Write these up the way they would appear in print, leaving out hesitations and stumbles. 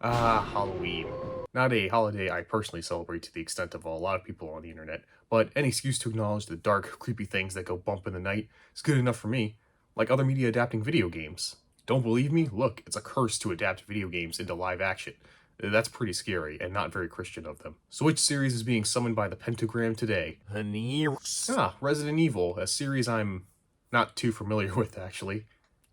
Halloween. Not a holiday I personally celebrate to the extent of a lot of people on the internet, but any excuse to acknowledge the dark, creepy things that go bump in the night is good enough for me, like other media adapting video games. Don't believe me? Look, it's a curse to adapt video games into live action. That's pretty scary, and not very Christian of them. So which series is being summoned by the pentagram today? Resident Evil, a series I'm not too familiar with, actually.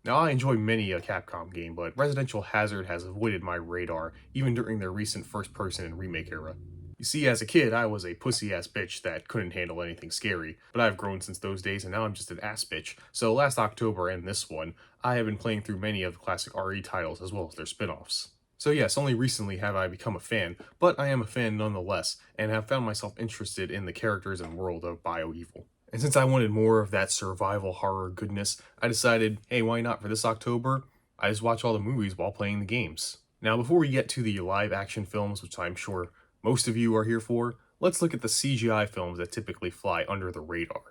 Now, I enjoy many a Capcom game, but Residential Hazard has avoided my radar, even during their recent first-person and remake era. You see, as a kid, I was a pussy-ass bitch that couldn't handle anything scary, but I've grown since those days, and now I'm just an ass bitch. So last October and this one, I have been playing through many of the classic RE titles as well as their spin-offs. So yes, only recently have I become a fan, but I am a fan nonetheless, and have found myself interested in the characters and world of Bioevil. And since I wanted more of that survival horror goodness, I decided, hey, why not for this October? I just watch all the movies while playing the games. Now, before we get to the live action films, which I'm sure most of you are here for, let's look at the CGI films that typically fly under the radar.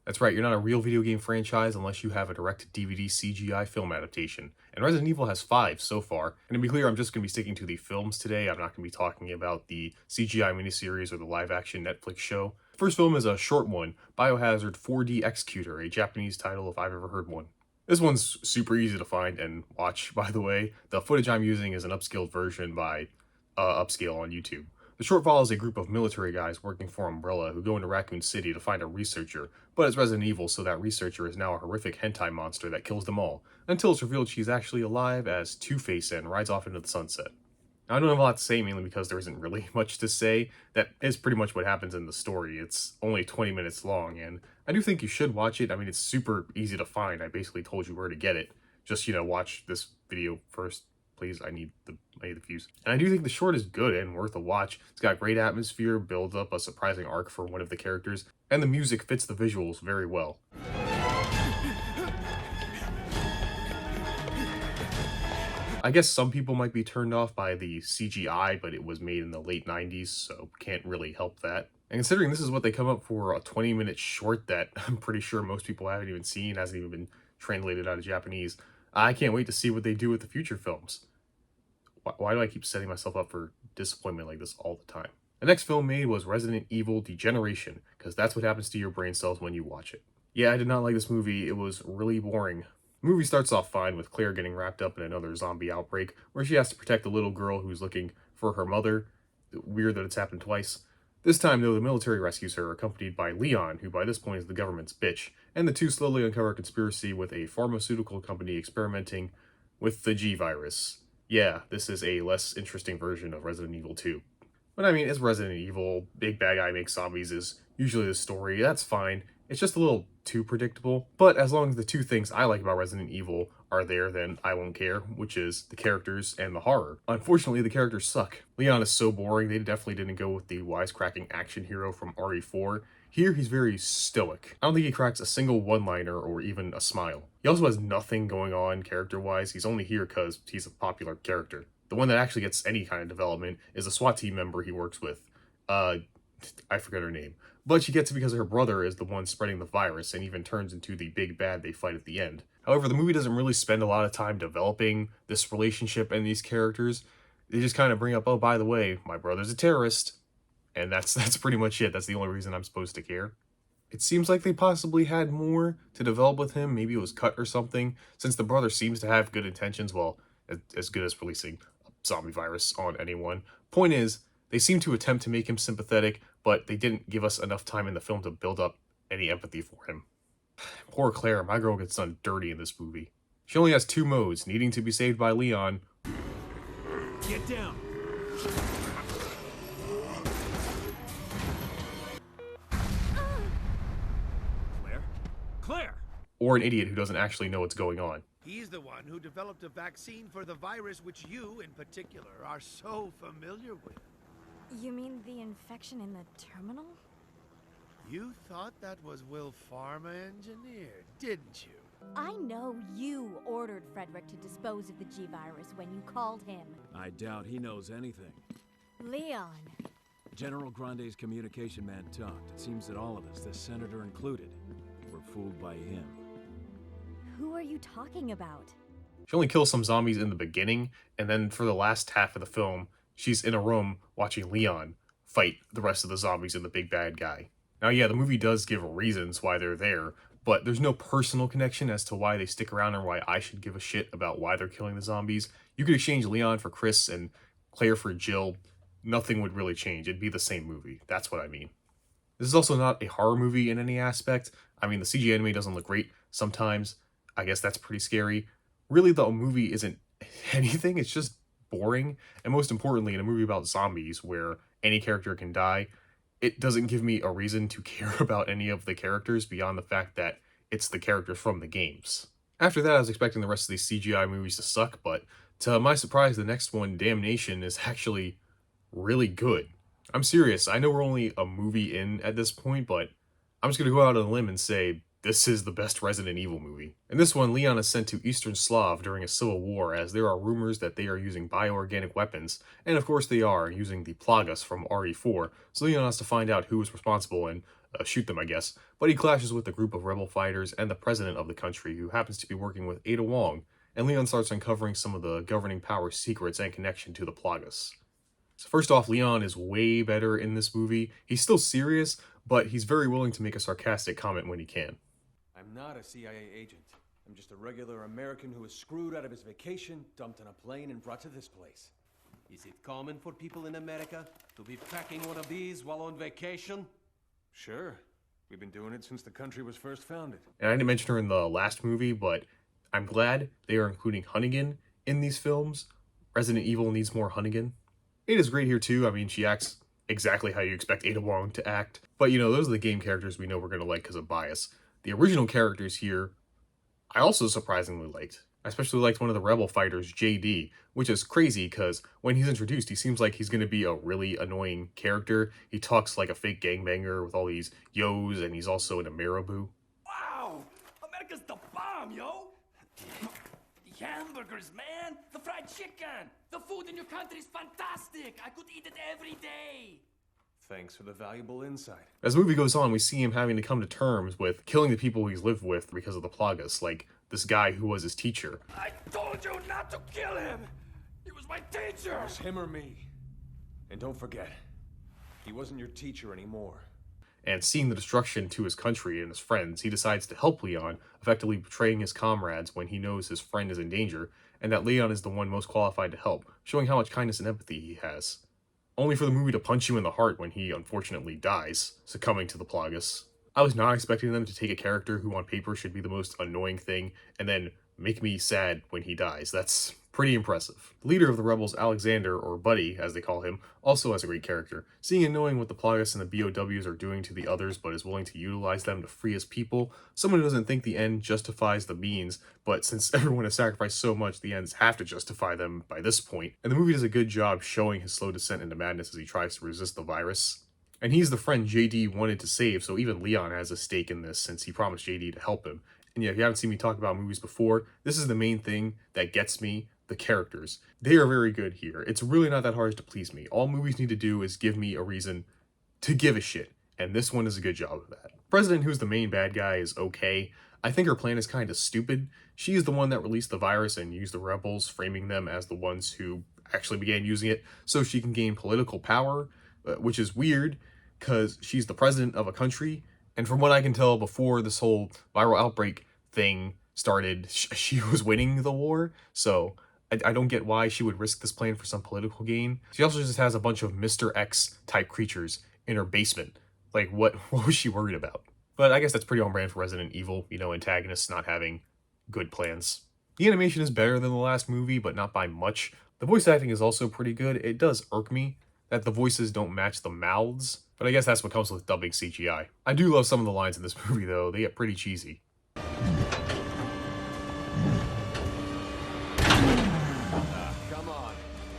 That's right, you're not a real video game franchise unless you have a direct-to-DVD CGI film adaptation, and Resident Evil has 5 so far. And to be clear, I'm just going to be sticking to the films today. I'm not going to be talking about the CGI miniseries or the live-action Netflix show. The first film is a short one, Biohazard 4D Executor, a Japanese title if I've ever heard one. This one's super easy to find and watch, by the way. The footage I'm using is an upscaled version by Upscale on YouTube. The short follows a group of military guys working for Umbrella who go into Raccoon City to find a researcher, but it's Resident Evil, so that researcher is now a horrific hentai monster that kills them all, until it's revealed she's actually alive as Two-Face and rides off into the sunset. Now, I don't have a lot to say, mainly because there isn't really much to say. That is pretty much what happens in the story. It's only 20 minutes long, and I do think you should watch it. I mean, it's super easy to find. I basically told you where to get it. Just, watch this video first, please. I need the views. And I do think the short is good and worth a watch. It's got great atmosphere, builds up a surprising arc for one of the characters, and the music fits the visuals very well. I guess some people might be turned off by the CGI, but it was made in the late 90s, so can't really help that. And considering this is what they come up for a 20-minute short that I'm pretty sure most people haven't even seen, hasn't even been translated out of Japanese, I can't wait to see what they do with the future films. Why do I keep setting myself up for disappointment like this all the time? The next film made was Resident Evil Degeneration, because that's what happens to your brain cells when you watch it. Yeah, I did not like this movie. It was really boring. The movie starts off fine with Claire getting wrapped up in another zombie outbreak, where she has to protect a little girl who's looking for her mother. Weird that it's happened twice. This time, though, the military rescues her, accompanied by Leon, who by this point is the government's bitch, and the two slowly uncover a conspiracy with a pharmaceutical company experimenting with the G-Virus. Yeah, this is a less interesting version of Resident Evil 2. But I mean, it's Resident Evil, big bad guy makes zombies is usually the story, that's fine. It's just a little too predictable. But as long as the two things I like about Resident Evil are there, then I won't care, which is the characters and the horror. Unfortunately, the characters suck. Leon is so boring, they definitely didn't go with the wisecracking action hero from RE4. Here, he's very stoic. I don't think he cracks a single one-liner or even a smile. He also has nothing going on character-wise. He's only here because he's a popular character. The one that actually gets any kind of development is a SWAT team member he works with. I forget her name. But she gets it because her brother is the one spreading the virus and even turns into the big bad they fight at the end. However, the movie doesn't really spend a lot of time developing this relationship and these characters. They just kind of bring up, oh, by the way, my brother's a terrorist. And that's pretty much it. That's the only reason I'm supposed to care. It seems like they possibly had more to develop with him. Maybe it was cut or something, since the brother seems to have good intentions, well, as good as releasing a zombie virus on anyone. Point is, they seem to attempt to make him sympathetic, but they didn't give us enough time in the film to build up any empathy for him. Poor Claire, my girl gets done dirty in this movie. She only has 2 modes, needing to be saved by Leon. Get down! Claire! Or an idiot who doesn't actually know what's going on. He's the one who developed a vaccine for the virus which you, in particular, are so familiar with. You mean the infection in the terminal? You thought that was Will Pharma engineered, didn't you? I know you ordered Frederick to dispose of the G-Virus when you called him. I doubt he knows anything. Leon. General Grande's communication man talked. It seems that all of us, the senator included, were fooled by him. Who are you talking about? She only kills some zombies in the beginning, and then for the last half of the film, she's in a room watching Leon fight the rest of the zombies and the big bad guy. Now, yeah, the movie does give reasons why they're there, but there's no personal connection as to why they stick around or why I should give a shit about why they're killing the zombies. You could exchange Leon for Chris and Claire for Jill. Nothing would really change. It'd be the same movie. That's what I mean. This is also not a horror movie in any aspect. I mean, the CG anime doesn't look great sometimes. I guess that's pretty scary. Really, the movie isn't anything. It's just boring. And most importantly, in a movie about zombies where any character can die, it doesn't give me a reason to care about any of the characters beyond the fact that it's the characters from the games. After that, I was expecting the rest of these CGI movies to suck, but to my surprise, the next one, Damnation, is actually really good. I'm serious. I know we're only a movie in at this point, but I'm just gonna go out on a limb and say this is the best Resident Evil movie. In this one, Leon is sent to Eastern Slav during a civil war, as there are rumors that they are using bioorganic weapons, and of course they are, using the Plagas from RE4, so Leon has to find out who is responsible and shoot them, I guess. But he clashes with a group of rebel fighters and the president of the country, who happens to be working with Ada Wong, and Leon starts uncovering some of the governing power's secrets and connection to the Plagas. So first off, Leon is way better in this movie. He's still serious, but he's very willing to make a sarcastic comment when he can. I'm not a CIA agent. I'm just a regular American who was screwed out of his vacation, dumped on a plane, and brought to this place. Is it common for people in America to be packing one of these while on vacation? Sure. We've been doing it since the country was first founded. And I didn't mention her in the last movie, but I'm glad they are including Hunnigan in these films. Resident Evil needs more Hunnigan. Ada's great here too. I mean, she acts exactly how you expect Ada Wong to act. But you know, those are the game characters we know we're going to like because of bias. The original characters here, I also surprisingly liked. I especially liked one of the rebel fighters, JD, which is crazy because when he's introduced, he seems like he's going to be a really annoying character. He talks like a fake gangbanger with all these yos, and he's also in a marabou. Wow! America's the bomb, yo! The hamburgers, man! The fried chicken! The food in your country is fantastic! I could eat it every day! Thanks for the valuable insight. As the movie goes on, we see him having to come to terms with killing the people he's lived with because of the Plagas, like this guy who was his teacher. I told you not to kill him! He was my teacher! It was him or me. And don't forget, he wasn't your teacher anymore. And seeing the destruction to his country and his friends, he decides to help Leon, effectively betraying his comrades when he knows his friend is in danger, and that Leon is the one most qualified to help, showing how much kindness and empathy he has. Only for the movie to punch you in the heart when he unfortunately dies, succumbing to the Plagas. I was not expecting them to take a character who on paper should be the most annoying thing, and then make me sad when he dies. That's pretty impressive. The leader of the rebels, Alexander, or Buddy, as they call him, also has a great character. Seeing and knowing what the Plagas and the BOWs are doing to the others, but is willing to utilize them to free his people, someone who doesn't think the end justifies the means, but since everyone has sacrificed so much, the ends have to justify them by this point. And the movie does a good job showing his slow descent into madness as he tries to resist the virus. And he's the friend JD wanted to save, so even Leon has a stake in this since he promised JD to help him. And yeah, if you haven't seen me talk about movies before, this is the main thing that gets me, the characters. They are very good here. It's really not that hard to please me. All movies need to do is give me a reason to give a shit, and this one does a good job of that. President, who's the main bad guy, is okay. I think her plan is kind of stupid. She is the one that released the virus and used the rebels, framing them as the ones who actually began using it so she can gain political power, which is weird because she's the president of a country, and from what I can tell before this whole viral outbreak thing started, she was winning the war, so I don't get why she would risk this plan for some political gain. She also just has a bunch of Mr. X type creatures in her basement. Like, what was she worried about? But I guess that's pretty on brand for Resident Evil, you know, antagonists not having good plans. The animation is better than the last movie, but not by much. The voice acting is also pretty good. It does irk me that the voices don't match the mouths, but I guess that's what comes with dubbing CGI. I do love some of the lines in this movie, though. They get pretty cheesy. Come on,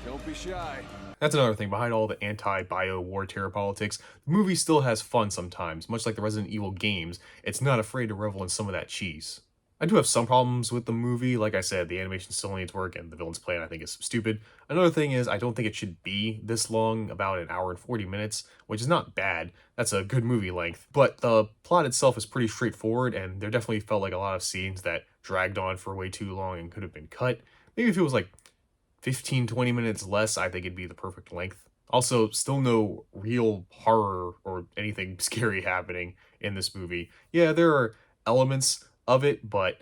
don't be shy. That's another thing. Behind all the anti-bio war terror politics, the movie still has fun sometimes. Much like the Resident Evil games, it's not afraid to revel in some of that cheese. I do have some problems with the movie. Like I said, the animation still needs work, and the villain's plan I think is stupid. Another thing is I don't think it should be this long, about an hour and 40 minutes, which is not bad. That's a good movie length. But the plot itself is pretty straightforward, and there definitely felt like a lot of scenes that dragged on for way too long and could have been cut. Maybe if it was like 15-20 minutes less, I think it'd be the perfect length. Also, still no real horror or anything scary happening in this movie. Yeah, there are elements of it, but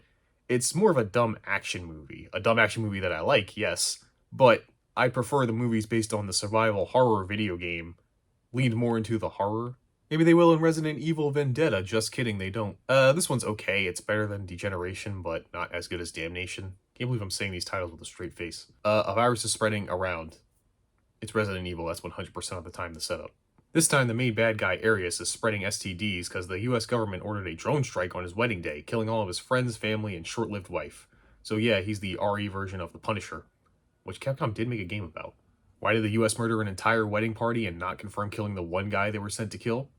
it's more of a dumb action movie. A dumb action movie that I like, yes, but I prefer the movies based on the survival horror video game leaned more into the horror. Maybe they will in Resident Evil Vendetta, just kidding, they don't. This one's okay, it's better than Degeneration, but not as good as Damnation. Can't believe I'm saying these titles with a straight face. A virus is spreading around. It's Resident Evil, that's 100% of the time the setup. This time, the main bad guy, Arius, is spreading STDs because the US government ordered a drone strike on his wedding day, killing all of his friends, family, and short-lived wife. So yeah, he's the RE version of the Punisher, which Capcom did make a game about. Why did the US murder an entire wedding party and not confirm killing the one guy they were sent to kill?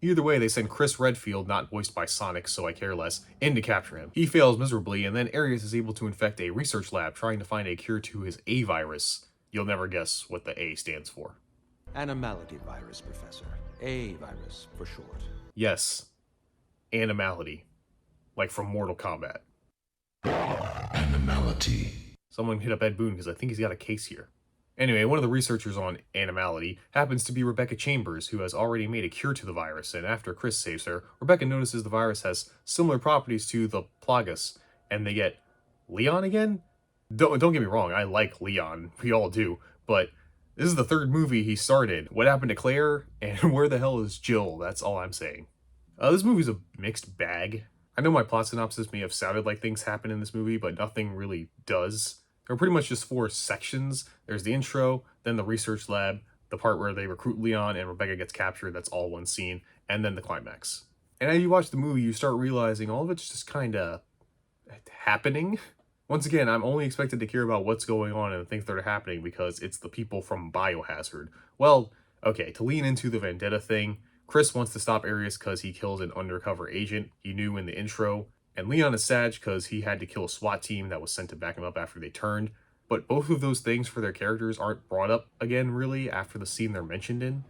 Either way, they send Chris Redfield, not voiced by Sonic, so I care less, in to capture him. He fails miserably, and then Arius is able to infect a research lab trying to find a cure to his A virus. You'll never guess what the A stands for. Animality virus, Professor. A virus, for short. Yes. Animality. Like from Mortal Kombat. Animality. Someone hit up Ed Boon because I think he's got a case here. Anyway, one of the researchers on Animality happens to be Rebecca Chambers, who has already made a cure to the virus, and after Chris saves her, Rebecca notices the virus has similar properties to the Plagas, and they get Leon again? Don't get me wrong, I like Leon, we all do, but this is the third movie he started. What happened to Claire? And where the hell is Jill? That's all I'm saying. This movie's a mixed bag. I know my plot synopsis may have sounded like things happen in this movie, but nothing really does. There are pretty much just 4 sections. There's the intro, then the research lab, the part where they recruit Leon and Rebecca gets captured, that's all one scene, and then the climax. And as you watch the movie, you start realizing all of it's just kinda happening. Once again, I'm only expected to care about what's going on and the things that are happening because it's the people from Biohazard. Well, okay, to lean into the Vendetta thing, Chris wants to stop Arius because he kills an undercover agent he knew in the intro, and Leon is sad because he had to kill a SWAT team that was sent to back him up after they turned. But both of those things for their characters aren't brought up again, really, after the scene they're mentioned in.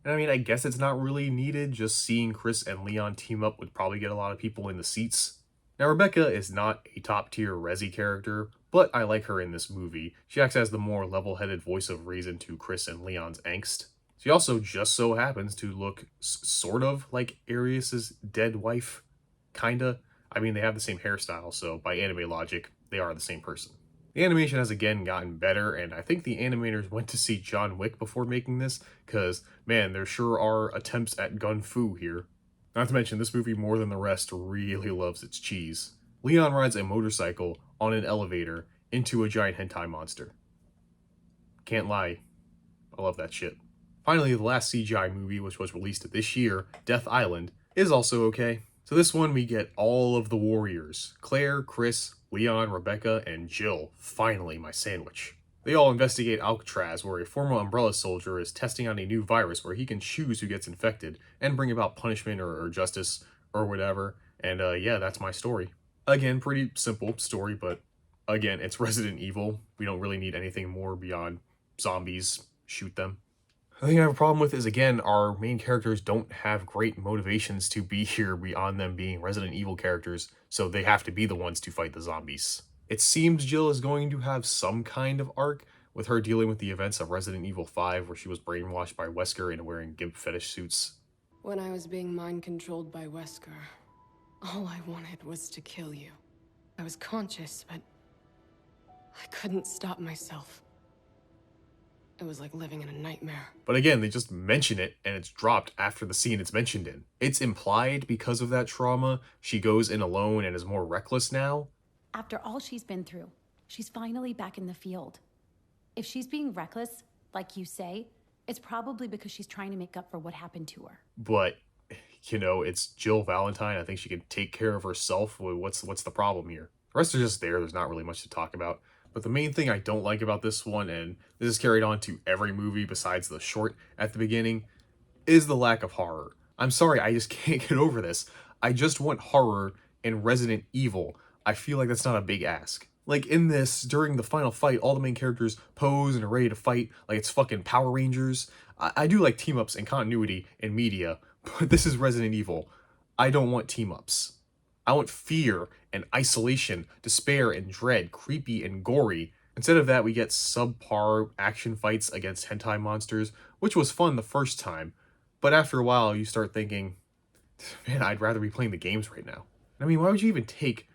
And I mean, I guess it's not really needed, just seeing Chris and Leon team up would probably get a lot of people in the seats. Now, Rebecca is not a top-tier Resy character, but I like her in this movie. She acts as the more level-headed voice of reason to Chris and Leon's angst. She also just so happens to look sort of like Arius's dead wife. Kinda. I mean, they have the same hairstyle, so by anime logic, they are the same person. The animation has again gotten better, and I think the animators went to see John Wick before making this, because, man, there sure are attempts at gun fu here. Not to mention, this movie more than the rest really loves its cheese. Leon rides a motorcycle on an elevator into a giant hentai monster. Can't lie, I love that shit. Finally, the last CGI movie, which was released this year, Death Island, is also okay. So this one, we get all of the warriors. Claire, Chris, Leon, Rebecca, and Jill. Finally, my sandwich. They all investigate Alcatraz, where a former Umbrella soldier is testing out a new virus where he can choose who gets infected and bring about punishment or justice or whatever. And yeah, that's my story. Again, pretty simple story, but again, it's Resident Evil. We don't really need anything more beyond zombies. Shoot them. The thing I have a problem with is, again, our main characters don't have great motivations to be here beyond them being Resident Evil characters, so they have to be the ones to fight the zombies. It seems Jill is going to have some kind of arc, with her dealing with the events of Resident Evil 5, where she was brainwashed by Wesker into wearing gimp fetish suits. When I was being mind-controlled by Wesker, all I wanted was to kill you. I was conscious, but I couldn't stop myself. It was like living in a nightmare. But again, they just mention it, and it's dropped after the scene it's mentioned in. It's implied because of that trauma, she goes in alone and is more reckless now. After all she's been through, she's finally back in the field. If she's being reckless, like you say, it's probably because she's trying to make up for what happened to her. But, you know, it's Jill Valentine. I think she can take care of herself. What's the problem here? The rest are just there. There's not really much to talk about. But the main thing I don't like about this one, and this is carried on to every movie besides the short at the beginning, is the lack of horror. I'm sorry, I just can't get over this. I just want horror in Resident Evil. I feel like that's not a big ask. Like in this, during the final fight, all the main characters pose and are ready to fight like it's fucking Power Rangers. I do like team-ups and continuity in media, but this is Resident Evil. I don't want team-ups. I want fear and isolation, despair and dread, creepy and gory. Instead of that, we get subpar action fights against hentai monsters, which was fun the first time, but after a while you start thinking, man, I'd rather be playing the games right now. I mean, why would you even take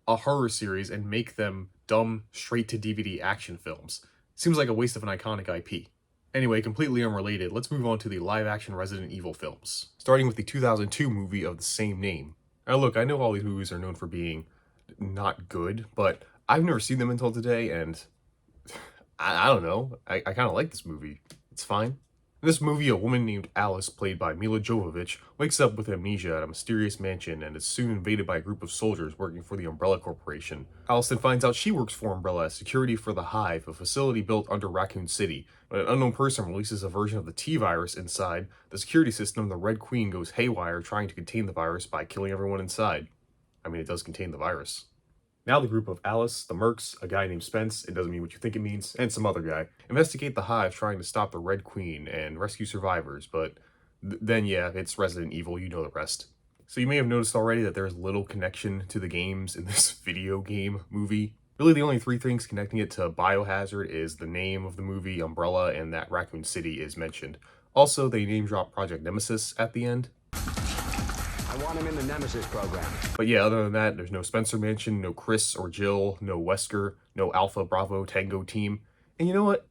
a horror series and make them dumb, straight-to-DVD action films? Seems like a waste of an iconic IP. Anyway, completely unrelated, let's move on to the live-action Resident Evil films, starting with the 2002 movie of the same name. Now look, I know all these movies are known for being not good, but I've never seen them until today, and I don't know, I kind of like this movie. It's fine. In this movie, a woman named Alice, played by Mila Jovovich, wakes up with amnesia at a mysterious mansion and is soon invaded by a group of soldiers working for the Umbrella Corporation. Alice then finds out she works for Umbrella as security for the Hive, a facility built under Racoon City. When an unknown person releases a version of the T-virus inside, the security system, the Red Queen, goes haywire trying to contain the virus by killing everyone inside. I mean, it does contain the virus. Now the group of Alice, the Mercs, a guy named Spence, it doesn't mean what you think it means, and some other guy, investigate the Hive trying to stop the Red Queen and rescue survivors, but then yeah, it's Resident Evil, you know the rest. So you may have noticed already that there's little connection to the games in this video game movie. Really the only three things connecting it to Biohazard is the name of the movie, Umbrella, and that Racoon City is mentioned. Also, they name drop Project Nemesis at the end. I want him in the Nemesis program. But yeah, other than that, there's no Spencer mention, no Chris or Jill, no Wesker, no Alpha Bravo Tango team. And you know what?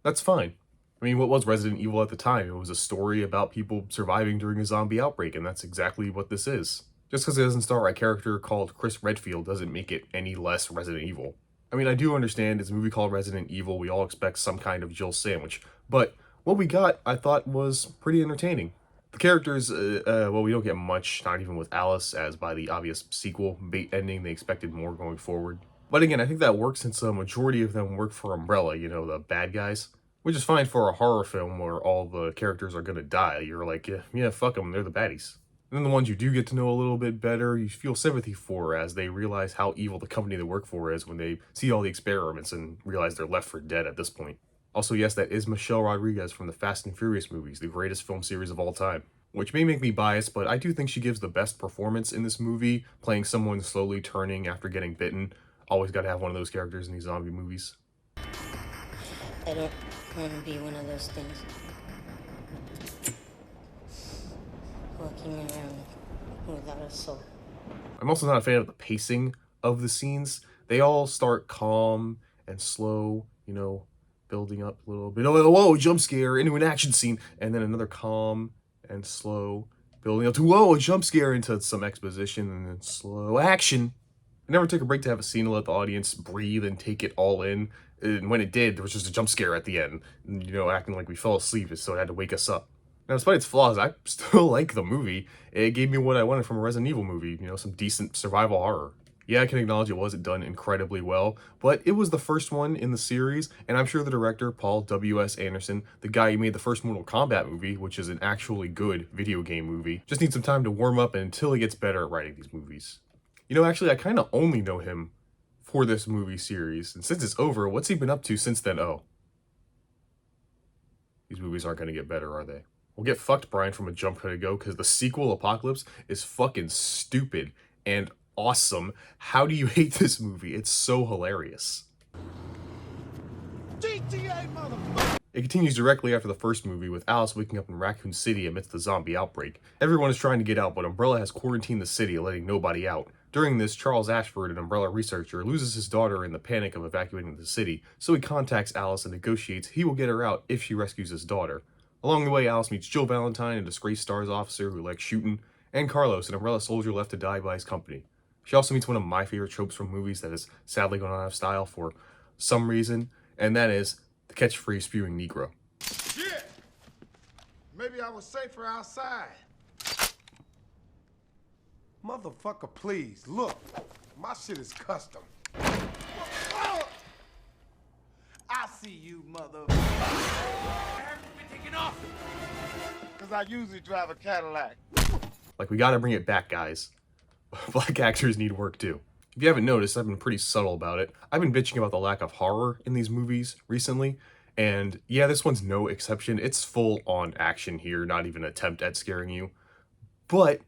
That's fine. I mean, what was Resident Evil at the time? It was a story about people surviving during a zombie outbreak, and that's exactly what this is. Just because it doesn't star a character called Chris Redfield doesn't make it any less Resident Evil. I mean, I do understand it's a movie called Resident Evil, we all expect some kind of Jill sandwich, but what we got, I thought, was pretty entertaining. The characters, well, we don't get much, not even with Alice, as by the obvious sequel bait ending, they expected more going forward. But again, I think that works since a majority of them work for Umbrella, you know, the bad guys. Which is fine for a horror film where all the characters are gonna die. You're like, yeah, fuck them, they're the baddies. And then the ones you do get to know a little bit better, you feel sympathy for as they realize how evil the company they work for is when they see all the experiments and realize they're left for dead at this point. Also, yes, that is Michelle Rodriguez from the Fast and Furious movies, the greatest film series of all time. Which may make me biased, but I do think she gives the best performance in this movie, playing someone slowly turning after getting bitten. Always gotta have one of those characters in these zombie movies. I don't want to be one of those things. Walking around without a soul. I'm also not a fan of the pacing of the scenes. They all start calm and slow, you know, building up a little bit. Oh, whoa, jump scare into an action scene. And then another calm and slow, building up to, whoa, a jump scare into some exposition and then slow action. I never took a break to have a scene to let the audience breathe and take it all in. And when it did, there was just a jump scare at the end. You know, acting like we fell asleep, so it had to wake us up. Now, despite its flaws, I still like the movie. It gave me what I wanted from a Resident Evil movie, you know, some decent survival horror. Yeah, I can acknowledge it wasn't done incredibly well, but it was the first one in the series, and I'm sure the director, Paul W.S. Anderson, the guy who made the first Mortal Kombat movie, which is an actually good video game movie, just needs some time to warm up until he gets better at writing these movies. You know, actually, I kind of only know him for this movie series, and since it's over, what's he been up to since then? Oh. These movies aren't going to get better, are they? Well, get fucked, Brian, from a jump cut ago, because the sequel, Apocalypse, is fucking stupid and awesome. How do you hate this movie? It's so hilarious. GTA, motherfucker! It continues directly after the first movie, with Alice waking up in Racoon City amidst the zombie outbreak. Everyone is trying to get out, but Umbrella has quarantined the city, letting nobody out. During this, Charles Ashford, an Umbrella researcher, loses his daughter in the panic of evacuating the city, so he contacts Alice and negotiates he will get her out if she rescues his daughter. Along the way, Alice meets Jill Valentine, a disgraced STARS officer who likes shooting, and Carlos, an Umbrella soldier left to die by his company. She also meets one of my favorite tropes from movies that is sadly gone out of style for some reason, and that is the catchphrase spewing Negro. Yeah! Maybe I was safer outside. Motherfucker, please, look. My shit is custom. I see you, motherfucker. We're taking off. Because I usually drive a Cadillac. Like, we gotta bring it back, guys. Black actors need work too. If you haven't noticed, I've been pretty subtle about it. I've been bitching about the lack of horror in these movies recently, and yeah, this one's no exception. It's full on action here, not even an attempt at scaring you. But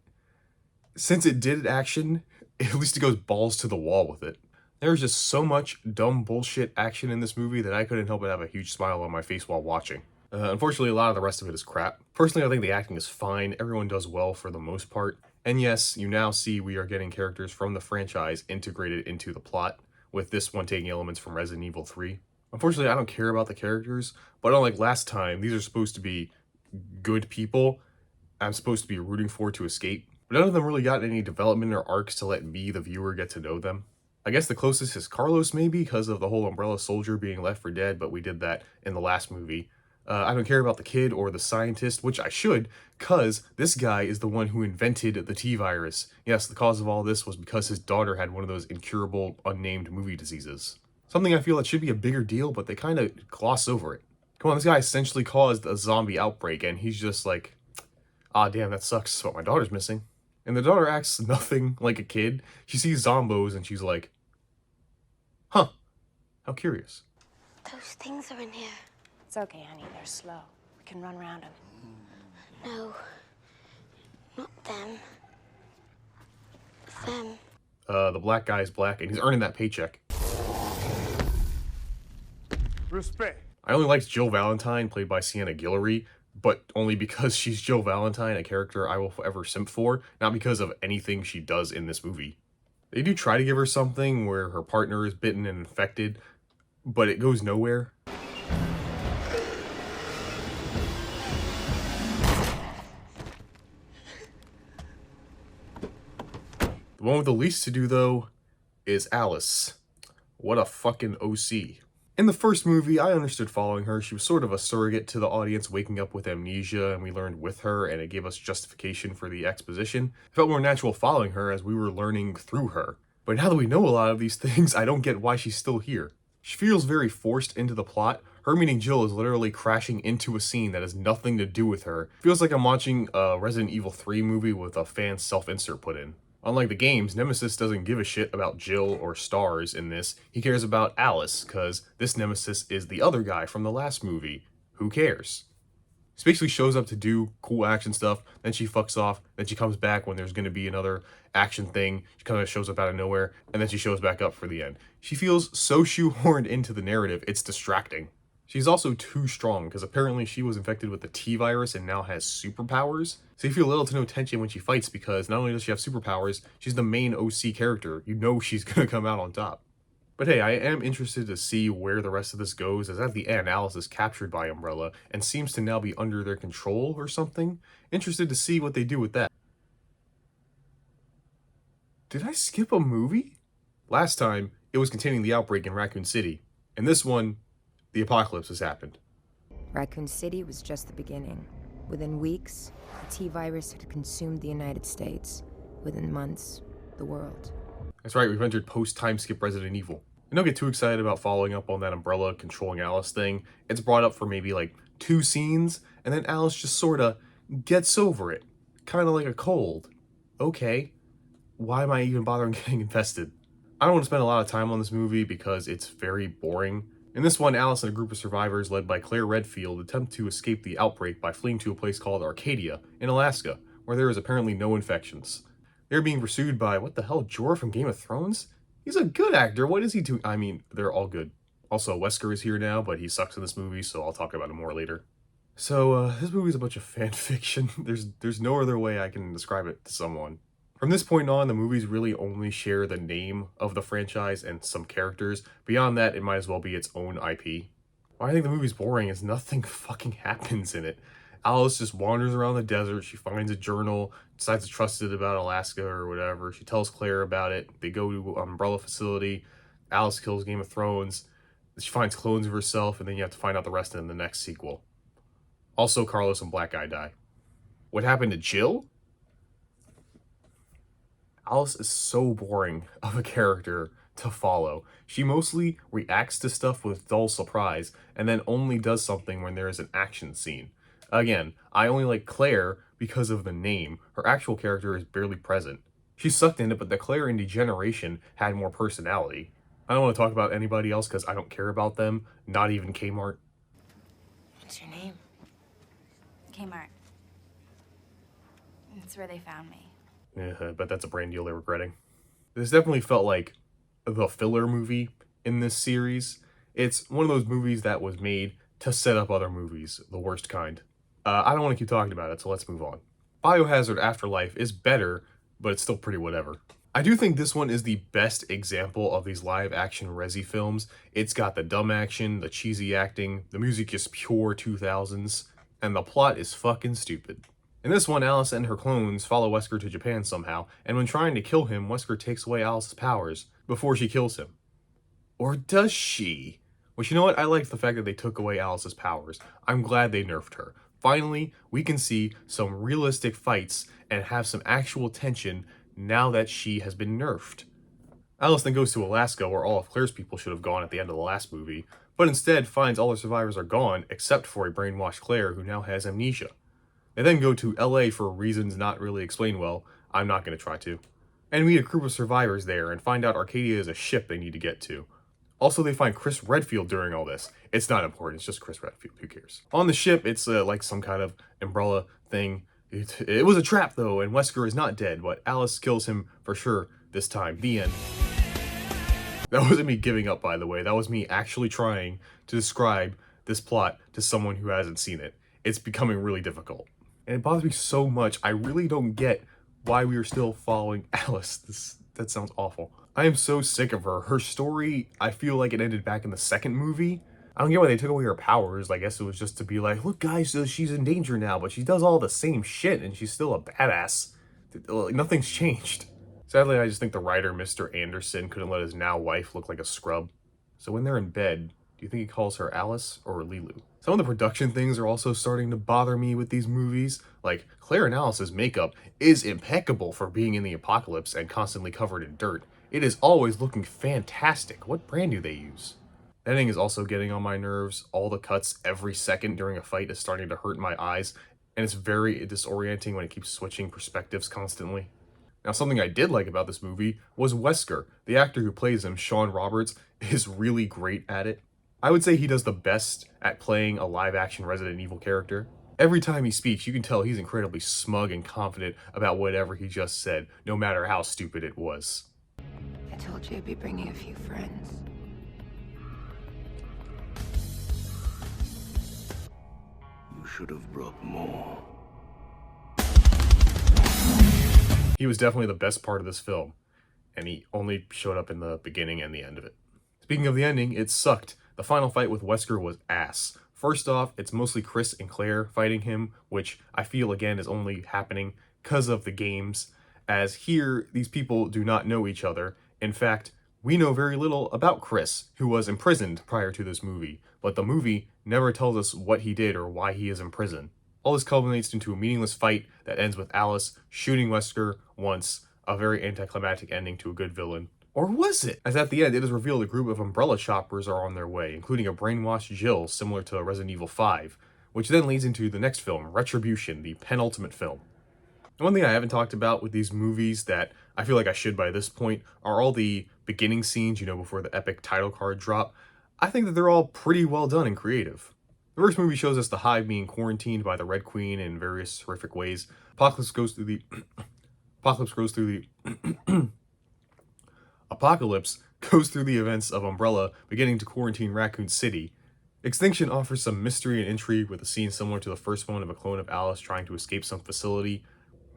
since it did action, At least it goes balls to the wall with it. There's just so much dumb bullshit action in this movie that I couldn't help but have a huge smile on my face while watching. Unfortunately, a lot of the rest of it is crap. Personally, I think the acting is fine. Everyone does well for the most part. And yes, you now see we are getting characters from the franchise integrated into the plot, with this one taking elements from Resident Evil 3. Unfortunately, I don't care about the characters, but unlike last time, these are supposed to be good people I'm supposed to be rooting for to escape. But none of them really got any development or arcs to let me, the viewer, get to know them. I guess the closest is Carlos, maybe, because of the whole Umbrella Soldier being left for dead, but we did that in the last movie. I don't care about the kid or the scientist, which I should, because this guy is the one who invented the T-virus. Yes, the cause of all this was because his daughter had one of those incurable, unnamed movie diseases. Something I feel that should be a bigger deal, but they kind of gloss over it. Come on, this guy essentially caused a zombie outbreak, and he's just like, ah, damn, that sucks, but my daughter's missing. And the daughter acts nothing like a kid. She sees zombos, and she's like, huh, how curious. Those things are in here. It's okay, honey. They're slow. We can run around them. No. Not them. Them. The black guy is black, and he's earning that paycheck. Respect. I only liked Jill Valentine, played by Sienna Guillory, but only because she's Jill Valentine, a character I will forever simp for, not because of anything she does in this movie. They do try to give her something where her partner is bitten and infected, but it goes nowhere. The one with the least to do, though, is Alice. What a fucking OC. In the first movie, I understood following her. She was sort of a surrogate to the audience waking up with amnesia, and we learned with her, and it gave us justification for the exposition. It felt more natural following her as we were learning through her. But now that we know a lot of these things, I don't get why she's still here. She feels very forced into the plot. Her meeting Jill is literally crashing into a scene that has nothing to do with her. Feels like I'm watching a Resident Evil 3 movie with a fan self-insert put in. Unlike the games, Nemesis doesn't give a shit about Jill or Stars in this. He cares about Alice, because this Nemesis is the other guy from the last movie. Who cares? She basically shows up to do cool action stuff, then she fucks off, then she comes back when there's going to be another action thing. She kind of shows up out of nowhere, and then she shows back up for the end. She feels so shoehorned into the narrative, it's distracting. She's also too strong, because apparently she was infected with the T-virus and now has superpowers. So you feel little to no tension when she fights, because not only does she have superpowers, she's the main OC character. You know she's gonna come out on top. But hey, I am interested to see where the rest of this goes, as at the end, Alice is captured by Umbrella, and seems to now be under their control or something. Interested to see what they do with that. Did I skip a movie? Last time, it was containing the outbreak in Raccoon City. And this one, the apocalypse has happened. Raccoon City was just the beginning. Within weeks, the T-virus had consumed the United States. Within months, the world. That's right, we've entered post-time skip Resident Evil. And don't get too excited about following up on that Umbrella controlling Alice thing. It's brought up for maybe like 2 scenes, and then Alice just sorta gets over it. Kinda like a cold. Okay, why am I even bothering getting invested? I don't want to spend a lot of time on this movie because it's very boring. In this one, Alice and a group of survivors led by Claire Redfield attempt to escape the outbreak by fleeing to a place called Arcadia in Alaska, where there is apparently no infections. They're being pursued by, what the hell, Jorah from Game of Thrones? He's a good actor, what is he doing? I mean, they're all good. Also, Wesker is here now, but he sucks in this movie, so I'll talk about him more later. So, this movie's a bunch of fan fiction. There's no other way I can describe it to someone. From this point on, the movies really only share the name of the franchise and some characters. Beyond that, it might as well be its own IP. Why I think the movie's boring is nothing fucking happens in it. Alice just wanders around the desert, she finds a journal, decides to trust it about Alaska or whatever. She tells Claire about it. They go to an Umbrella facility. Alice kills Game of Thrones. She finds clones of herself, and then you have to find out the rest in the next sequel. Also, Carlos and Black Guy die. What happened to Jill? Alice is so boring of a character to follow. She mostly reacts to stuff with dull surprise, and then only does something when there is an action scene. Again, I only like Claire because of the name. Her actual character is barely present. She's sucked in it, but the Claire in Degeneration had more personality. I don't want to talk about anybody else because I don't care about them, not even Kmart. What's your name? Kmart. That's where they found me. Yeah, I bet that's a brand deal they're regretting. This definitely felt like the filler movie in this series. It's one of those movies that was made to set up other movies, the worst kind. I don't want to keep talking about it, so let's move on. Biohazard Afterlife is better, but it's still pretty whatever. I do think this one is the best example of these live-action Resy films. It's got the dumb action, the cheesy acting, the music is pure 2000s, and the plot is fucking stupid. In this one, Alice and her clones follow Wesker to Japan somehow, and when trying to kill him, Wesker takes away Alice's powers before she kills him. Or does she? Which, you know what? I like the fact that they took away Alice's powers. I'm glad they nerfed her. Finally, we can see some realistic fights and have some actual tension now that she has been nerfed. Alice then goes to Alaska, where all of Claire's people should have gone at the end of the last movie, but instead finds all the survivors are gone except for a brainwashed Claire who now has amnesia. They then go to LA for reasons not really explained well. I'm not going to try to. And meet a group of survivors there and find out Arcadia is a ship they need to get to. Also, they find Chris Redfield during all this. It's not important, it's just Chris Redfield, who cares? On the ship, it's like some kind of umbrella thing. It was a trap though, and Wesker is not dead, but Alice kills him for sure this time. The end. That wasn't me giving up, by the way. That was me actually trying to describe this plot to someone who hasn't seen it. It's becoming really difficult. And it bothers me so much. I really don't get why we are still following Alice. That sounds awful. I am so sick of her. Her story, I feel like it ended back in the second movie. I don't get why they took away her powers. I guess it was just to be like, look guys, she's in danger now, but she does all the same shit and she's still a badass. Nothing's changed. Sadly, I just think the writer, Mr. Anderson, couldn't let his now wife look like a scrub. So when they're in bed, do you think he calls her Alice or Lilu? Some of the production things are also starting to bother me with these movies. Like, Claire and Alice's makeup is impeccable for being in the apocalypse and constantly covered in dirt. It is always looking fantastic. What brand do they use? Editing is also getting on my nerves. All the cuts every second during a fight is starting to hurt my eyes, and it's very disorienting when it keeps switching perspectives constantly. Now, something I did like about this movie was Wesker. The actor who plays him, Sean Roberts, is really great at it. I would say he does the best at playing a live-action Resident Evil character. Every time he speaks, you can tell he's incredibly smug and confident about whatever he just said, no matter how stupid it was. I told you I'd be bringing a few friends. You should have brought more. He was definitely the best part of this film, and he only showed up in the beginning and the end of it. Speaking of the ending, it sucked. The final fight with Wesker was ass. First off, it's mostly Chris and Claire fighting him, which I feel again is only happening because of the games, as here, these people do not know each other. In fact, we know very little about Chris, who was imprisoned prior to this movie, but the movie never tells us what he did or why he is in prison. All this culminates into a meaningless fight that ends with Alice shooting Wesker once, a very anticlimactic ending to a good villain. Or was it? As at the end, it is revealed a group of umbrella choppers are on their way, including a brainwashed Jill similar to Resident Evil 5, which then leads into the next film, Retribution, the penultimate film. One thing I haven't talked about with these movies that I feel like I should by this point are all the beginning scenes, before the epic title card drop. I think that they're all pretty well done and creative. The first movie shows us the Hive being quarantined by the Red Queen in various horrific ways. Apocalypse goes through the events of Umbrella beginning to quarantine Raccoon City. Extinction offers some mystery and intrigue with a scene similar to the first one of a clone of Alice trying to escape some facility.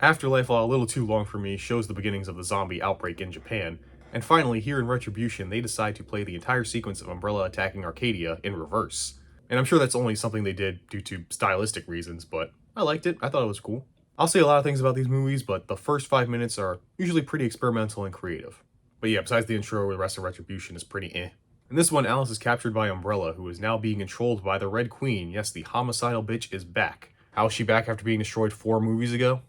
Afterlife, while a little too long for me, shows the beginnings of the zombie outbreak in Japan. And finally, here in Retribution, they decide to play the entire sequence of Umbrella attacking Arcadia in reverse. And I'm sure that's only something they did due to stylistic reasons, but I liked it. I thought it was cool. I'll say a lot of things about these movies, but the first 5 minutes are usually pretty experimental and creative. But yeah, besides the intro, the rest of Retribution is pretty eh. In this one, Alice is captured by Umbrella, who is now being controlled by the Red Queen. Yes, the homicidal bitch is back. How is she back after being destroyed 4 movies ago?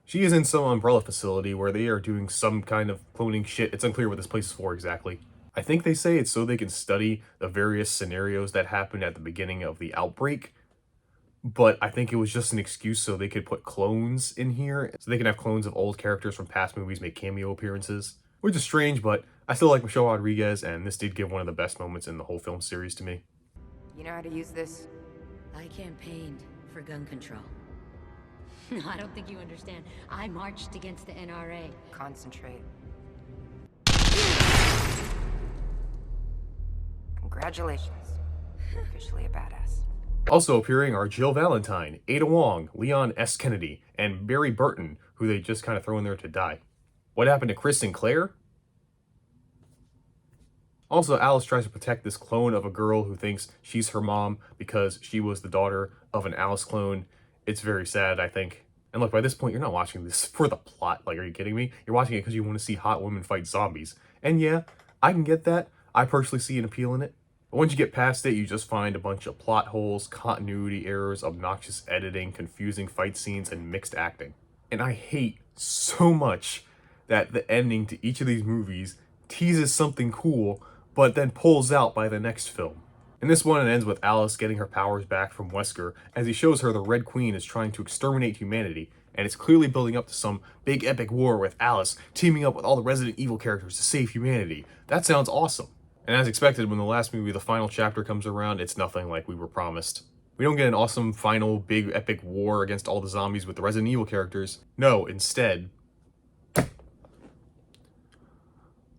She is in some Umbrella facility where they are doing some kind of cloning shit. It's unclear what this place is for exactly. I think they say it's so they can study the various scenarios that happened at the beginning of the outbreak. But I think it was just an excuse so they could put clones in here, so they can have clones of old characters from past movies make cameo appearances. Which is strange, but I still like Michelle Rodriguez, and this did give one of the best moments in the whole film series to me. You know how to use this? I campaigned for gun control. I don't think you understand. I marched against the NRA. Concentrate. Congratulations. You're officially a badass. Also appearing are Jill Valentine, Ada Wong, Leon S. Kennedy, and Barry Burton, who they just kind of throw in there to die. What happened to Chris and Claire? Also, Alice tries to protect this clone of a girl who thinks she's her mom because she was the daughter of an Alice clone. It's very sad, I think. And look, by this point, you're not watching this for the plot. Like, are you kidding me? You're watching it because you want to see hot women fight zombies. And yeah, I can get that. I personally see an appeal in it. But once you get past it, you just find a bunch of plot holes, continuity errors, obnoxious editing, confusing fight scenes, and mixed acting. And I hate so much that the ending to each of these movies teases something cool, but then pulls out by the next film. In this one, it ends with Alice getting her powers back from Wesker as he shows her the Red Queen is trying to exterminate humanity, and it's clearly building up to some big epic war with Alice teaming up with all the Resident Evil characters to save humanity. That sounds awesome. And as expected, when the last movie, the final chapter, comes around, it's nothing like we were promised. We don't get an awesome final big epic war against all the zombies with the Resident Evil characters. No, instead,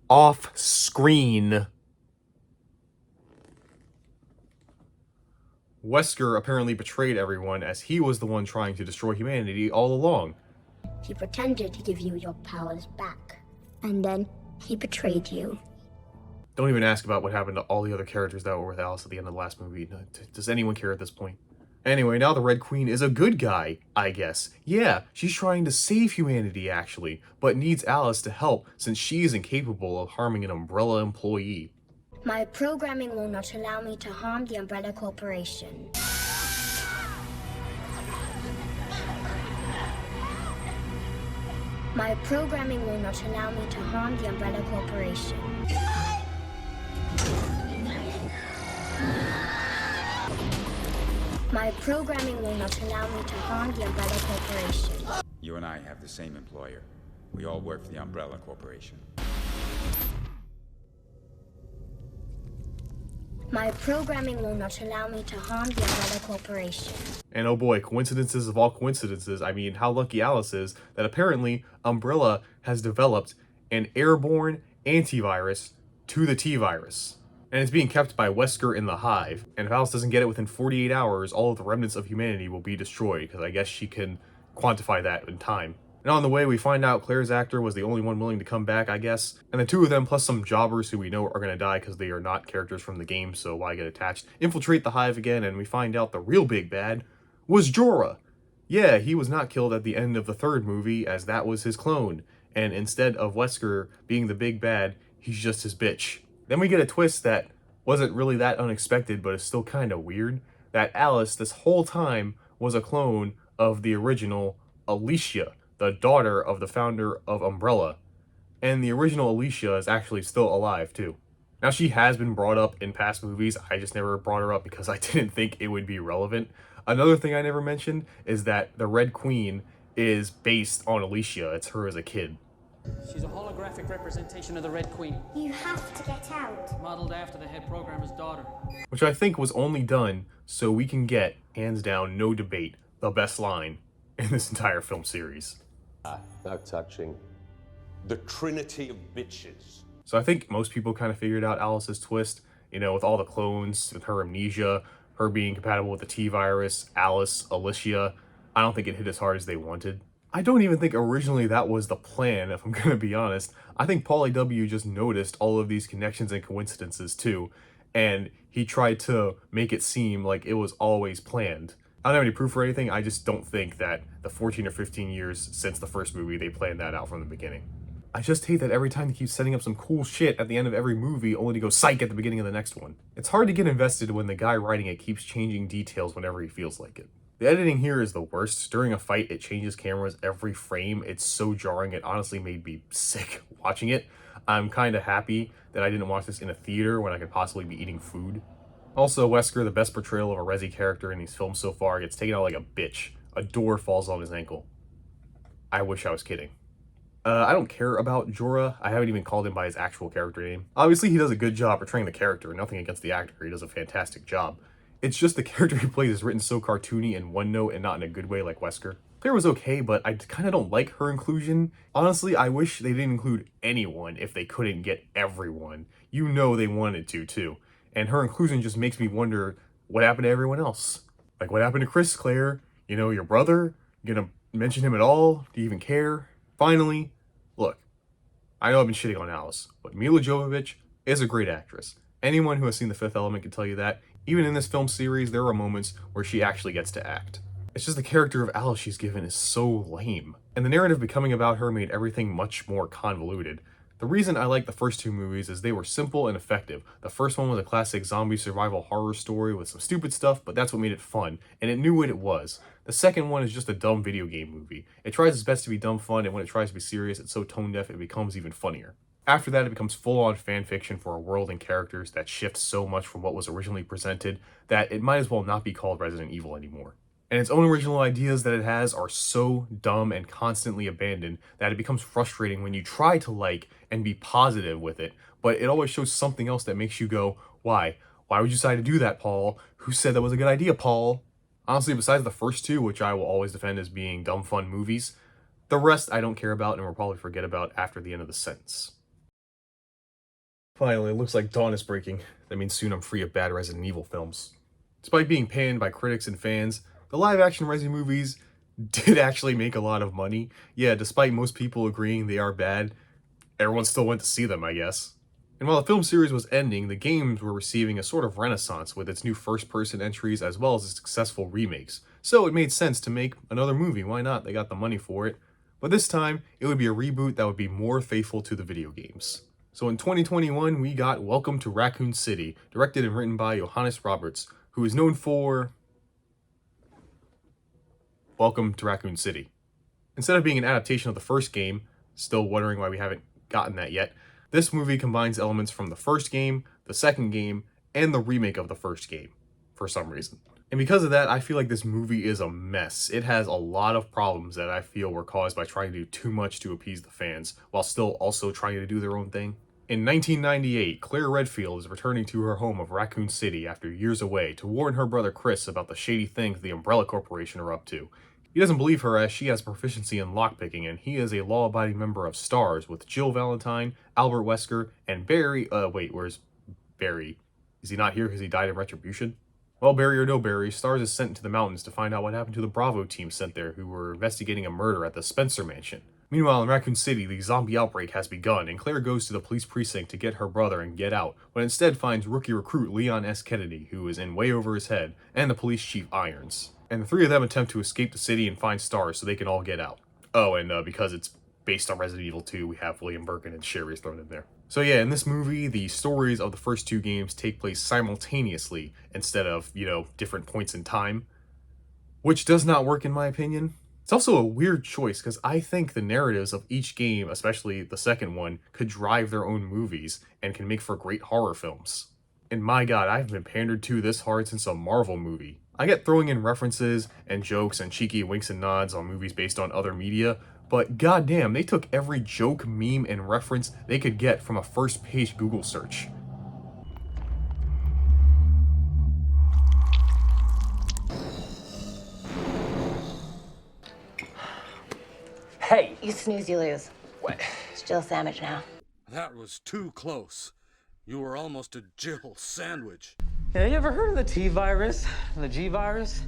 off-screen, Wesker apparently betrayed everyone as he was the one trying to destroy humanity all along. He pretended to give you your powers back, and then he betrayed you. Don't even ask about what happened to all the other characters that were with Alice at the end of the last movie. Does anyone care at this point? Anyway, now the Red Queen is a good guy, I guess. Yeah, she's trying to save humanity, actually, but needs Alice to help since she is incapable of harming an Umbrella employee. My programming will not allow me to harm the Umbrella Corporation. My programming will not allow me to harm the Umbrella Corporation. My programming will not allow me to harm the Umbrella Corporation. You and I have the same employer. We all work for the Umbrella Corporation. My programming will not allow me to harm the Umbrella Corporation. And oh boy, coincidences of all coincidences, I mean, how lucky Alice is that apparently Umbrella has developed an airborne antivirus to the T-virus. And it's being kept by Wesker in the Hive. And if Alice doesn't get it within 48 hours, all of the remnants of humanity will be destroyed, because I guess she can quantify that in time. And on the way, we find out Claire's actor was the only one willing to come back, I guess. And the two of them, plus some jobbers who we know are going to die because they are not characters from the game, so why get attached, infiltrate the Hive again, and we find out the real big bad was Jorah. Yeah, he was not killed at the end of the third movie, as that was his clone. And instead of Wesker being the big bad, he's just his bitch. Then we get a twist that wasn't really that unexpected, but is still kind of weird. That Alice, this whole time, was a clone of the original Alicia, the daughter of the founder of Umbrella. And the original Alicia is actually still alive, too. Now, she has been brought up in past movies. I just never brought her up because I didn't think it would be relevant. Another thing I never mentioned is that the Red Queen is based on Alicia. It's her as a kid. She's a holographic representation of the Red Queen. You have to get out. Modeled after the head programmer's daughter. Which I think was only done so we can get, hands down, no debate, the best line in this entire film series. Now touching the trinity of bitches. So I think most people kind of figured out Alice's twist, you know, with all the clones, with her amnesia, her being compatible with the T-virus, Alice, Alicia. I don't think it hit as hard as they wanted. I don't even think originally that was the plan, if I'm going to be honest. I think Paulie W. just noticed all of these connections and coincidences too, and he tried to make it seem like it was always planned. I don't have any proof or anything, I just don't think that the 14 or 15 years since the first movie, they planned that out from the beginning. I just hate that every time they keep setting up some cool shit at the end of every movie, only to go psych at the beginning of the next one. It's hard to get invested when the guy writing it keeps changing details whenever he feels like it. The editing here is the worst. During a fight, it changes cameras every frame. It's so jarring, it honestly made me sick watching it. I'm kind of happy that I didn't watch this in a theater when I could possibly be eating food. Also, Wesker, the best portrayal of a Resy character in these films so far, gets taken out like a bitch. A door falls on his ankle. I wish I was kidding. I don't care about Jorah. I haven't even called him by his actual character name. Obviously, he does a good job portraying the character. Nothing against the actor. He does a fantastic job. It's just the character he plays is written so cartoony and one-note and not in a good way like Wesker. Claire was okay, but I kind of don't like her inclusion. Honestly, I wish they didn't include anyone if they couldn't get everyone. You know they wanted to, too. And her inclusion just makes me wonder what happened to everyone else. Like, what happened to Chris, Claire? You know, your brother? You gonna mention him at all? Do you even care? Finally, look, I know I've been shitting on Alice, but Mila Jovovich is a great actress. Anyone who has seen The Fifth Element can tell you that. Even in this film series, there are moments where she actually gets to act. It's just the character of Alice she's given is so lame. And the narrative becoming about her made everything much more convoluted. The reason I like the first two movies is they were simple and effective. The first one was a classic zombie survival horror story with some stupid stuff, but that's what made it fun, and it knew what it was. The second one is just a dumb video game movie. It tries its best to be dumb fun, and when it tries to be serious, it's so tone deaf it becomes even funnier. After that, it becomes full-on fan fiction for a world and characters that shift so much from what was originally presented that it might as well not be called Resident Evil anymore. And its own original ideas that it has are so dumb and constantly abandoned that it becomes frustrating when you try to like and be positive with it, but it always shows something else that makes you go, why? Why would you decide to do that, Paul? Who said that was a good idea, Paul? Honestly, besides the first two, which I will always defend as being dumb fun movies, the rest I don't care about and will probably forget about after the end of the sentence. Finally, it looks like dawn is breaking. That means soon I'm free of bad Resident Evil films. Despite being panned by critics and fans, the live-action Resy movies did actually make a lot of money. Yeah, despite most people agreeing they are bad, everyone still went to see them, I guess. And while the film series was ending, the games were receiving a sort of renaissance with its new first-person entries as well as its successful remakes. So it made sense to make another movie, why not? They got the money for it. But this time, it would be a reboot that would be more faithful to the video games. So in 2021, we got Welcome to Racoon City, directed and written by Johannes Roberts, who is known for Welcome to Racoon City. Instead of being an adaptation of the first game, still wondering why we haven't gotten that yet, this movie combines elements from the first game, the second game, and the remake of the first game, for some reason. And because of that, I feel like this movie is a mess. It has a lot of problems that I feel were caused by trying to do too much to appease the fans, while still also trying to do their own thing. In 1998, Claire Redfield is returning to her home of Racoon City after years away to warn her brother Chris about the shady things the Umbrella Corporation are up to. He doesn't believe her as she has proficiency in lockpicking, and he is a law-abiding member of STARS with Jill Valentine, Albert Wesker, and Barry. Wait, where's Barry? Is he not here because he died in Retribution? Well, Barry or no Barry, STARS is sent to the mountains to find out what happened to the Bravo team sent there who were investigating a murder at the Spencer Mansion. Meanwhile, in Racoon City, the zombie outbreak has begun, and Claire goes to the police precinct to get her brother and get out, but instead finds rookie recruit Leon S. Kennedy, who is in way over his head, and the police chief Irons. And the three of them attempt to escape the city and find STARS so they can all get out. Oh, and because it's based on Resident Evil 2, we have William Birkin and Sherry's thrown in there. So yeah, in this movie, the stories of the first two games take place simultaneously instead of, different points in time, which does not work in my opinion. It's also a weird choice because I think the narratives of each game, especially the second one, could drive their own movies and can make for great horror films. And my god, I haven't been pandered to this hard since a Marvel movie. I get throwing in references and jokes and cheeky winks and nods on movies based on other media, but goddamn, they took every joke, meme, and reference they could get from a first-page Google search. Hey! You snooze, you lose. What? It's Jill sandwich now. That was too close. You were almost a Jill sandwich. Yeah, you ever heard of the T virus? The G virus?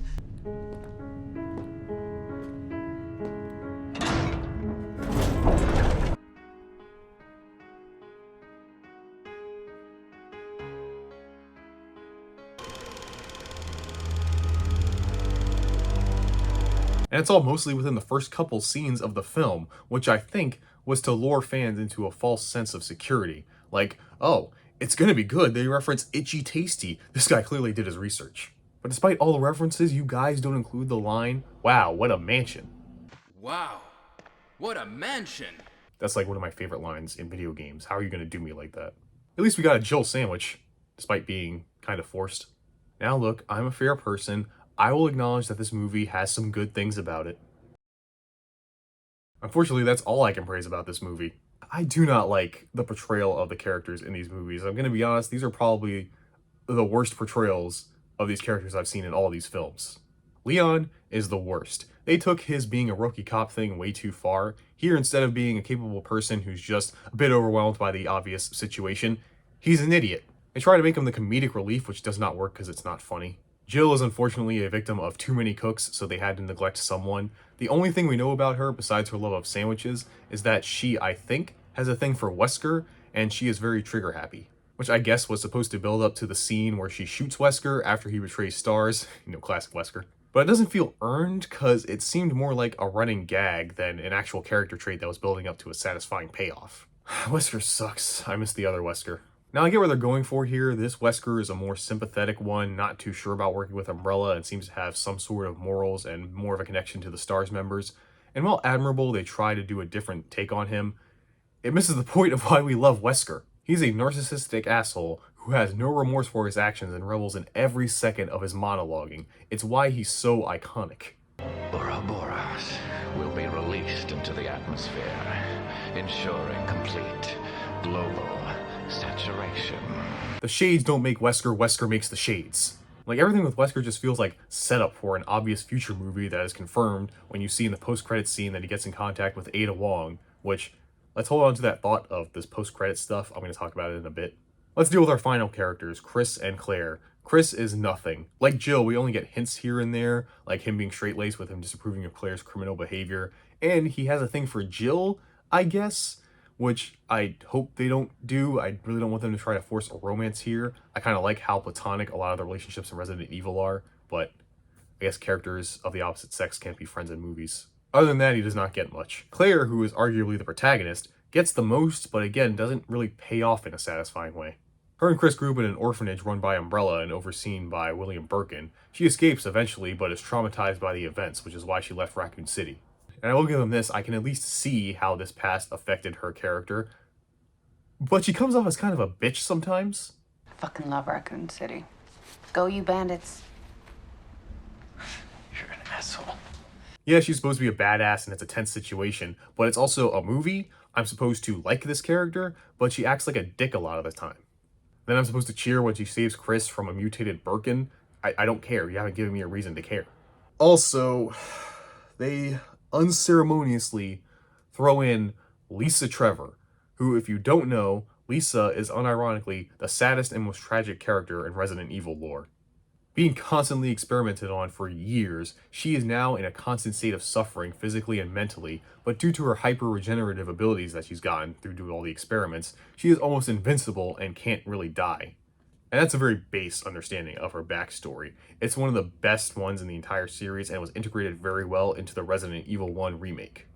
And it's all mostly within the first couple scenes of the film, which I think was to lure fans into a false sense of security. Like, oh, it's gonna be good, they reference Itchy Tasty. This guy clearly did his research. But despite all the references, you guys don't include the line, wow, what a mansion. Wow, what a mansion. That's like one of my favorite lines in video games. How are you gonna do me like that? At least we got a Jill sandwich, despite being kind of forced. Now look, I'm a fair person. I will acknowledge that this movie has some good things about it. Unfortunately, that's all I can praise about this movie. I do not like the portrayal of the characters in these movies. I'm gonna be honest, these are probably the worst portrayals of these characters I've seen in all these films. Leon is the worst. They took his being a rookie cop thing way too far. Here, instead of being a capable person who's just a bit overwhelmed by the obvious situation, he's an idiot. They try to make him the comedic relief, which does not work because it's not funny. Jill is unfortunately a victim of too many cooks, so they had to neglect someone. The only thing we know about her, besides her love of sandwiches, is that she, I think, has a thing for Wesker, and she is very trigger happy. Which I guess was supposed to build up to the scene where she shoots Wesker after he betrays Stars. You know, classic Wesker. But it doesn't feel earned, because it seemed more like a running gag than an actual character trait that was building up to a satisfying payoff. Wesker sucks. I miss the other Wesker. Now I get where they're going for here. This Wesker is a more sympathetic one, not too sure about working with Umbrella, and seems to have some sort of morals and more of a connection to the Stars members. And while admirable, they try to do a different take on him, it misses the point of why we love Wesker. He's a narcissistic asshole who has no remorse for his actions and revels in every second of his monologuing. It's why he's so iconic. Ouroboros will be released into the atmosphere, ensuring complete global saturation. The shades don't make Wesker, Wesker makes the shades. Like, everything with Wesker just feels like setup for an obvious future movie that is confirmed when you see in the post-credits scene that he gets in contact with Ada Wong, which, let's hold on to that thought of this post-credit stuff. I'm going to talk about it in a bit. Let's deal with our final characters, Chris and Claire. Chris is nothing. Like Jill, we only get hints here and there, like him being straight-laced with him disapproving of Claire's criminal behavior. And he has a thing for Jill, I guess, which I hope they don't do. I really don't want them to try to force a romance here. I kind of like how platonic a lot of the relationships in Resident Evil are, but I guess characters of the opposite sex can't be friends in movies. Other than that, he does not get much. Claire, who is arguably the protagonist, gets the most, but again, doesn't really pay off in a satisfying way. Her and Chris grew up in an orphanage run by Umbrella and overseen by William Birkin. She escapes eventually, but is traumatized by the events, which is why she left Racoon City. And I will give them this, I can at least see how this past affected her character. But she comes off as kind of a bitch sometimes. Fucking love Raccoon City. Go, you bandits. You're an asshole. Yeah, she's supposed to be a badass and it's a tense situation, but it's also a movie. I'm supposed to like this character, but she acts like a dick a lot of the time. Then I'm supposed to cheer when she saves Chris from a mutated Birkin. I don't care. You haven't given me a reason to care. Also, they unceremoniously throw in Lisa Trevor, who, if you don't know, Lisa is unironically the saddest and most tragic character in Resident Evil lore. Being constantly experimented on for years, she is now in a constant state of suffering physically and mentally, but due to her hyper-regenerative abilities that she's gotten through doing all the experiments, she is almost invincible and can't really die. And that's a very base understanding of her backstory. It's one of the best ones in the entire series and was integrated very well into the Resident Evil 1 remake.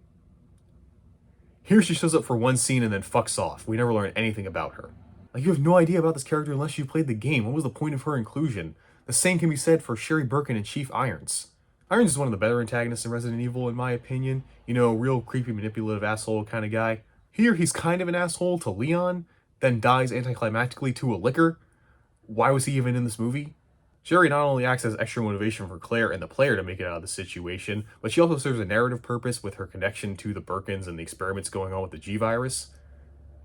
Here she shows up for one scene and then fucks off. We never learn anything about her. Like, you have no idea about this character unless you played the game. What was the point of her inclusion? The same can be said for Sherry Birkin and Chief Irons. Irons is one of the better antagonists in Resident Evil, in my opinion. You know, real creepy, manipulative asshole kind of guy. Here, he's kind of an asshole to Leon, then dies anticlimactically to a liquor. Why was he even in this movie? Sherry not only acts as extra motivation for Claire and the player to make it out of the situation, but she also serves a narrative purpose with her connection to the Birkins and the experiments going on with the G-Virus.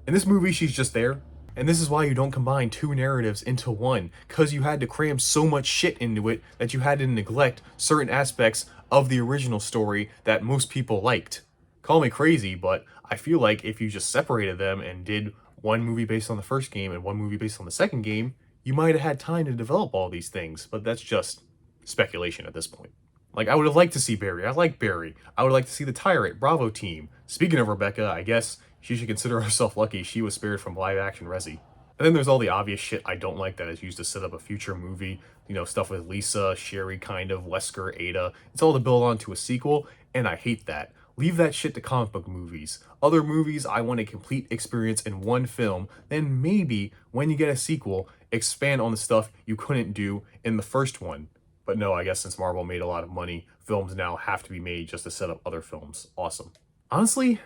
In this movie, she's just there. And this is why you don't combine two narratives into one, because you had to cram so much shit into it that you had to neglect certain aspects of the original story that most people liked. Call me crazy, but I feel like if you just separated them and did one movie based on the first game and one movie based on the second game, you might have had time to develop all these things, but that's just speculation at this point. Like, I would have liked to see Barry. I like Barry. I would like to see the Tyrant Bravo team. Speaking of Rebecca, I guess she should consider herself lucky she was spared from live-action Resy. And then there's all the obvious shit I don't like that is used to set up a future movie. You know, stuff with Lisa, Sherry kind of, Wesker, Ada. It's all to build on to a sequel, and I hate that. Leave that shit to comic book movies. Other movies, I want a complete experience in one film. Then maybe, when you get a sequel, expand on the stuff you couldn't do in the first one. But no, I guess since Marvel made a lot of money, films now have to be made just to set up other films. Awesome. Honestly,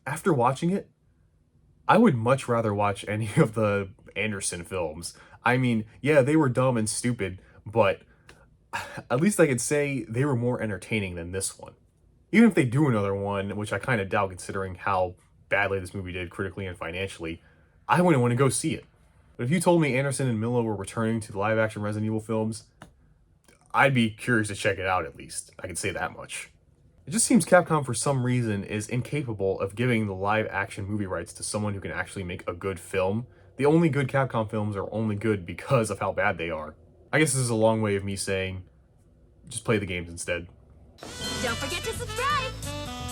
after watching it, I would much rather watch any of the Anderson films. I mean, yeah, they were dumb and stupid, but at least I could say they were more entertaining than this one. Even if they do another one, which I kind of doubt considering how badly this movie did critically and financially, I wouldn't want to go see it. But if you told me Anderson and Miller were returning to the live-action Resident Evil films, I'd be curious to check it out at least. I can say that much. It just seems Capcom for some reason is incapable of giving the live action movie rights to someone who can actually make a good film. The only good Capcom films are only good because of how bad they are. I guess this is a long way of me saying, just play the games instead. Don't forget to subscribe!